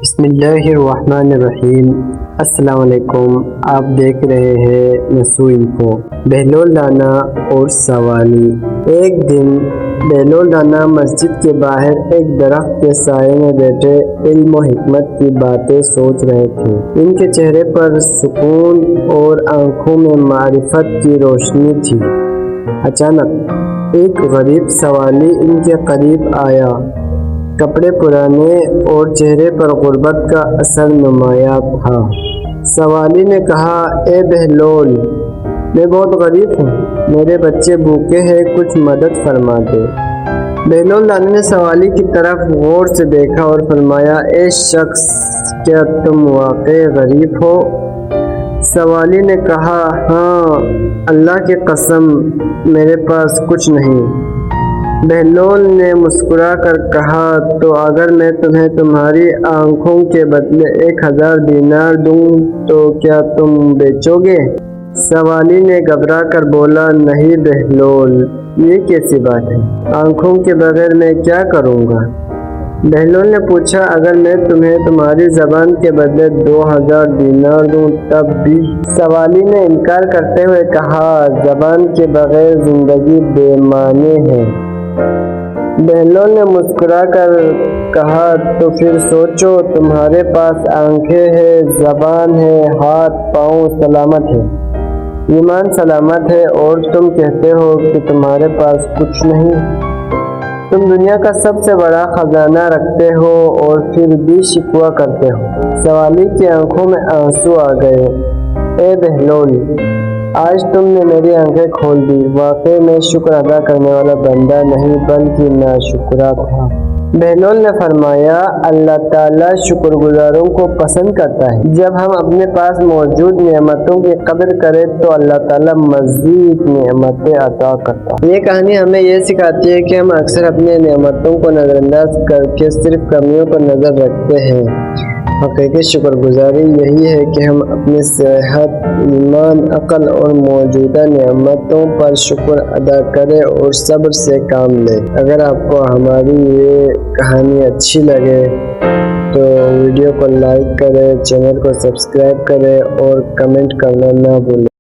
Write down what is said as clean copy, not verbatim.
بسم اللہ الرحمن الرحیم۔ السلام علیکم، آپ دیکھ رہے ہیں نسو انفو۔ بہلول رانا اور سوالی۔ ایک دن بہلول رانا مسجد کے باہر ایک درخت کے سائے میں بیٹھے علم و حکمت کی باتیں سوچ رہے تھے۔ ان کے چہرے پر سکون اور آنکھوں میں معرفت کی روشنی تھی۔ اچانک ایک غریب سوالی ان کے قریب آیا۔ کپڑے پرانے اور چہرے پر غربت کا اثر نمایاں تھا۔ سوالی نے کہا، اے بہلول، میں بہت غریب ہوں، میرے بچے بھوکے ہیں، کچھ مدد فرما دے۔ بہلول رانا نے سوالی کی طرف غور سے دیکھا اور فرمایا، اے شخص، کیا تم واقعی غریب ہو؟ سوالی نے کہا، ہاں، اللہ کی قسم، میرے پاس کچھ نہیں۔ بہلول نے مسکرا کر کہا، تو اگر میں تمہیں تمہاری آنکھوں کے بدلے 1000 دینار دوں تو کیا تم بیچو گے؟ سوالی نے گھبرا کر بولا، نہیں بہلول، یہ کیسی بات ہے؟ آنکھوں کے بغیر میں کیا کروں گا؟ بہلول نے پوچھا، اگر میں تمہیں تمہاری زبان کے بدلے 2000 دینار دوں تب بھی؟ سوالی نے انکار کرتے ہوئے کہا، زبان کے بغیر زندگی بے معنی ہے۔ بہلول نے مسکرا کر کہا، تو پھر سوچو، تمہارے پاس آنکھیں ہیں، زبان ہے، ہاتھ پاؤں سلامت ہے، ایمان سلامت ہے، اور تم کہتے ہو کہ تمہارے پاس کچھ نہیں۔ تم دنیا کا سب سے بڑا خزانہ رکھتے ہو اور پھر بھی شکوہ کرتے ہو۔ سوالی کی آنکھوں میں آنسو آ گئے۔ اے بہلول، آج تم نے میری آنکھیں کھول دی۔ واقعی میں شکر ادا کرنے والا بندہ نہیں بلکہ ناشکرا تھا۔ بہلول نے فرمایا، اللہ تعالیٰ شکر گزاروں کو پسند کرتا ہے۔ جب ہم اپنے پاس موجود نعمتوں کی قدر کریں تو اللہ تعالیٰ مزید نعمتیں عطا کرتا ہے۔ یہ کہانی ہمیں یہ سکھاتی ہے کہ ہم اکثر اپنی نعمتوں کو نظر انداز کر کے صرف کمیوں پر نظر رکھتے ہیں۔ حقیقی شکر گزاری یہی ہے کہ ہم اپنی صحت، ایمان، عقل اور موجودہ نعمتوں پر شکر ادا کریں اور صبر سے کام لیں۔ اگر آپ کو ہماری یہ کہانی اچھی لگے تو ویڈیو کو لائک کریں، چینل کو سبسکرائب کریں اور کمنٹ کرنا نہ بھولیں۔